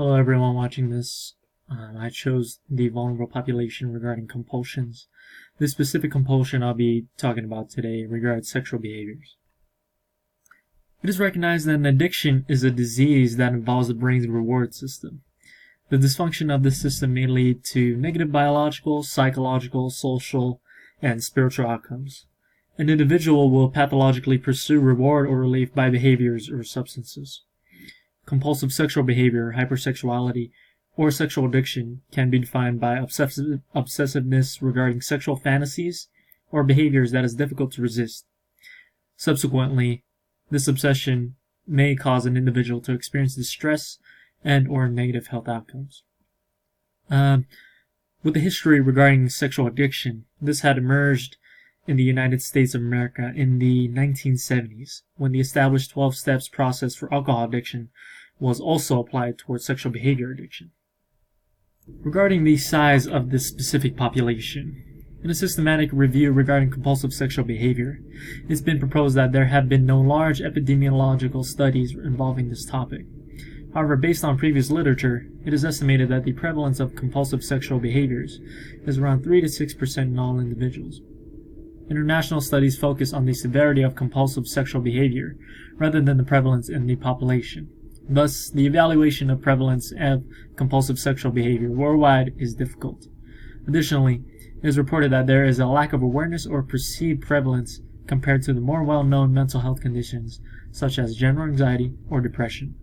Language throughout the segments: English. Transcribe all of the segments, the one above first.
Hello everyone watching this. I chose the vulnerable population regarding compulsions. This specific compulsion I'll be talking about today regards sexual behaviors. It is recognized that an addiction is a disease that involves the brain's reward system. The dysfunction of this system may lead to negative biological, psychological, social, and spiritual outcomes. An individual will pathologically pursue reward or relief by behaviors or substances. Compulsive sexual behavior, hypersexuality, or sexual addiction can be defined by obsessiveness regarding sexual fantasies or behaviors that is difficult to resist. Subsequently, this obsession may cause an individual to experience distress and or negative health outcomes. With the history regarding sexual addiction, this had emerged in the United States of America in the 1970s, when the established 12 steps process for alcohol addiction was also applied towards sexual behavior addiction. Regarding the size of this specific population, in a systematic review regarding compulsive sexual behavior, it's been proposed that there have been no large epidemiological studies involving this topic. However, based on previous literature, it is estimated that the prevalence of compulsive sexual behaviors is around 3 to 6% in all individuals. International studies focus on the severity of compulsive sexual behavior rather than the prevalence in the population. Thus, the evaluation of prevalence of compulsive sexual behavior worldwide is difficult. Additionally, it is reported that there is a lack of awareness or perceived prevalence compared to the more well-known mental health conditions such as general anxiety or depression.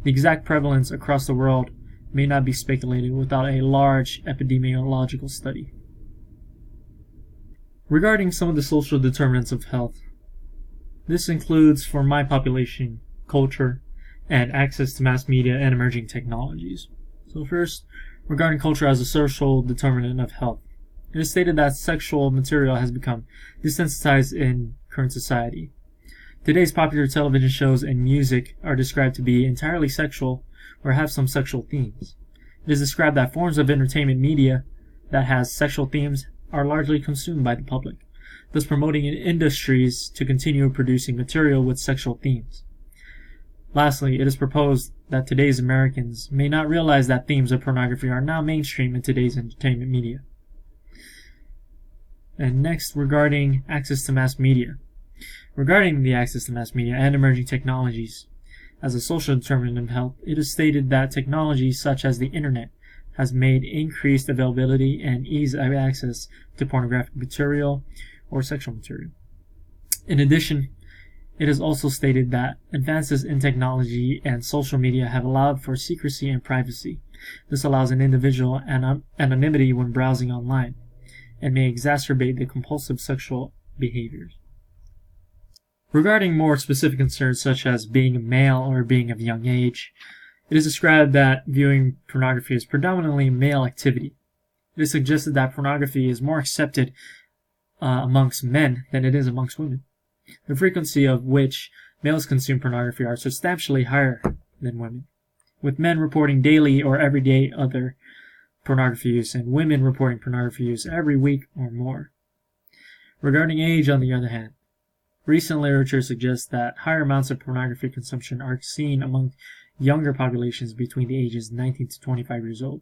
The exact prevalence across the world may not be speculated without a large epidemiological study. Regarding some of the social determinants of health, this includes, for my population, culture, and access to mass media and emerging technologies. So first, regarding culture as a social determinant of health, it is stated that sexual material has become desensitized in current society. Today's popular television shows and music are described to be entirely sexual or have some sexual themes. It is described that forms of entertainment media that has sexual themes are largely consumed by the public, thus promoting industries to continue producing material with sexual themes. Lastly, it is proposed that today's Americans may not realize that themes of pornography are now mainstream in today's entertainment media. And next, regarding access to mass media. Regarding the access to mass media and emerging technologies, as a social determinant of health, it is stated that technologies such as the internet has made increased availability and ease of access to pornographic material or sexual material. In addition, it is also stated that advances in technology and social media have allowed for secrecy and privacy. This allows an individual anonymity when browsing online and may exacerbate the compulsive sexual behaviors. Regarding more specific concerns such as being a male or being of young age, it is described that viewing pornography is predominantly male activity. It is suggested that pornography is more accepted amongst men than it is amongst women, the frequency of which males consume pornography are substantially higher than women, with men reporting daily or everyday other pornography use and women reporting pornography use every week or more. Regarding age, on the other hand, recent literature suggests that higher amounts of pornography consumption are seen among younger populations between the ages 19 to 25 years old.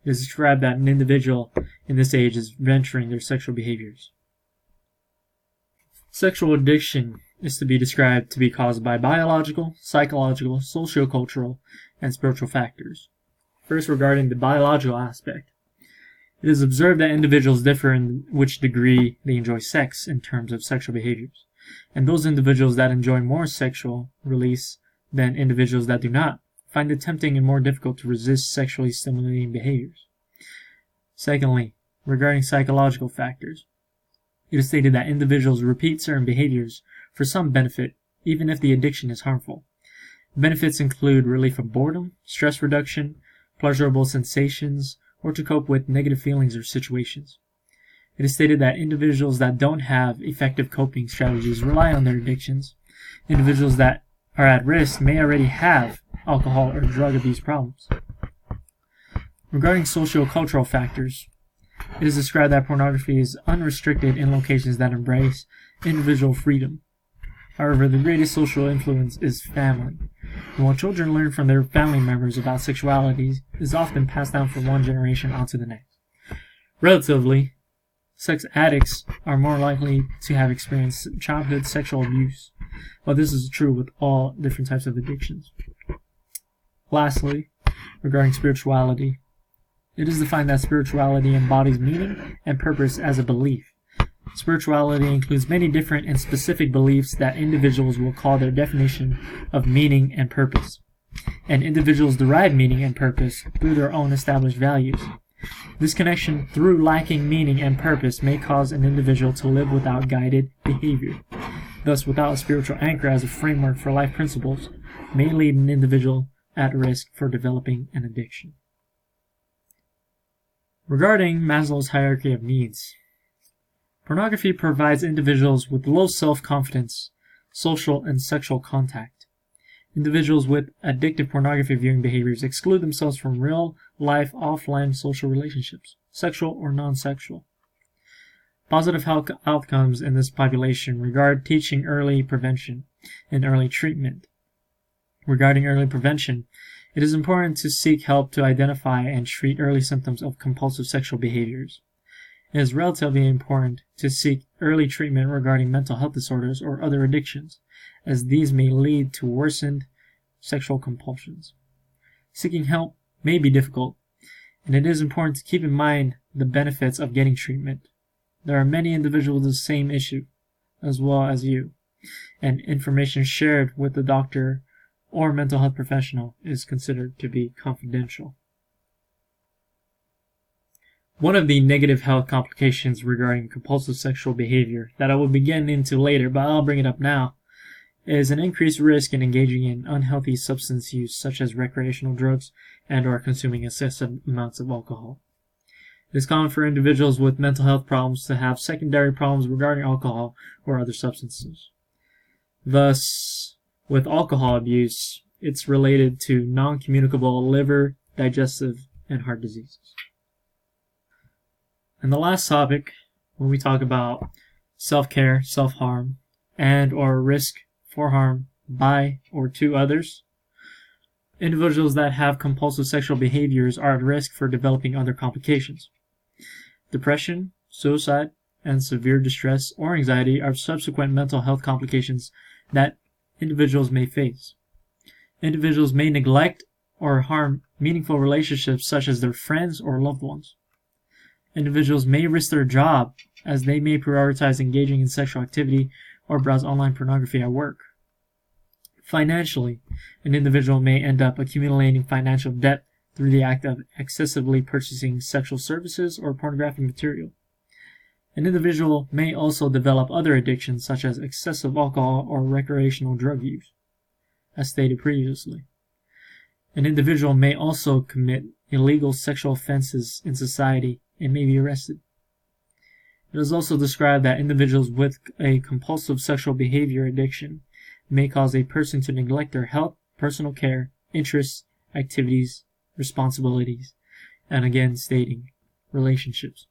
It is described that an individual in this age is venturing their sexual behaviors. Sexual addiction is to be described to be caused by biological, psychological, sociocultural, and spiritual factors. First, regarding the biological aspect, it is observed that individuals differ in which degree they enjoy sex in terms of sexual behaviors, and those individuals that enjoy more sexual release than individuals that do not find it tempting and more difficult to resist sexually stimulating behaviors. Secondly, regarding psychological factors, it is stated that individuals repeat certain behaviors for some benefit, even if the addiction is harmful. Benefits include relief of boredom, stress reduction, pleasurable sensations, or to cope with negative feelings or situations. It is stated that individuals that don't have effective coping strategies rely on their addictions. Individuals that are at risk may already have alcohol or drug abuse problems. Regarding socio-cultural factors, it is described that pornography is unrestricted in locations that embrace individual freedom. However, the greatest social influence is family. And while children learn from their family members about sexuality, it is often passed down from one generation onto the next. Relatively, sex addicts are more likely to have experienced childhood sexual abuse, while this is true with all different types of addictions. Lastly, regarding spirituality, it is defined that spirituality embodies meaning and purpose as a belief. Spirituality includes many different and specific beliefs that individuals will call their definition of meaning and purpose. And individuals derive meaning and purpose through their own established values. This connection through lacking meaning and purpose may cause an individual to live without guided behavior. Thus, without a spiritual anchor as a framework for life principles, may lead an individual at risk for developing an addiction. Regarding Maslow's hierarchy of needs, pornography provides individuals with low self-confidence, social and sexual contact. Individuals with addictive pornography viewing behaviors exclude themselves from real-life offline social relationships, sexual or non-sexual. Positive health outcomes in this population regard teaching early prevention and early treatment. Regarding early prevention, it is important to seek help to identify and treat early symptoms of compulsive sexual behaviors. It is relatively important to seek early treatment regarding mental health disorders or other addictions, as these may lead to worsened sexual compulsions. Seeking help may be difficult, and it is important to keep in mind the benefits of getting treatment. There are many individuals with the same issue, as well as you, and information shared with the doctor or mental health professional is considered to be confidential. One of the negative health complications regarding compulsive sexual behavior that I will be getting into later, but I'll bring it up now, is an increased risk in engaging in unhealthy substance use such as recreational drugs and or consuming excessive amounts of alcohol. It is common for individuals with mental health problems to have secondary problems regarding alcohol or other substances. Thus, with alcohol abuse, it's related to non-communicable liver, digestive, and heart diseases. And the last topic, when we talk about self-care, self-harm, and or risk for harm by or to others, individuals that have compulsive sexual behaviors are at risk for developing other complications. Depression, suicide, and severe distress or anxiety are subsequent mental health complications that individuals may face. Individuals may neglect or harm meaningful relationships such as their friends or loved ones. Individuals may risk their job as they may prioritize engaging in sexual activity or browse online pornography at work. Financially, an individual may end up accumulating financial debt through the act of excessively purchasing sexual services or pornographic material. An individual may also develop other addictions such as excessive alcohol or recreational drug use, as stated previously. An individual may also commit illegal sexual offenses in society and may be arrested. It is also described that individuals with a compulsive sexual behavior addiction may cause a person to neglect their health, personal care, interests, activities, responsibilities, and again stating relationships.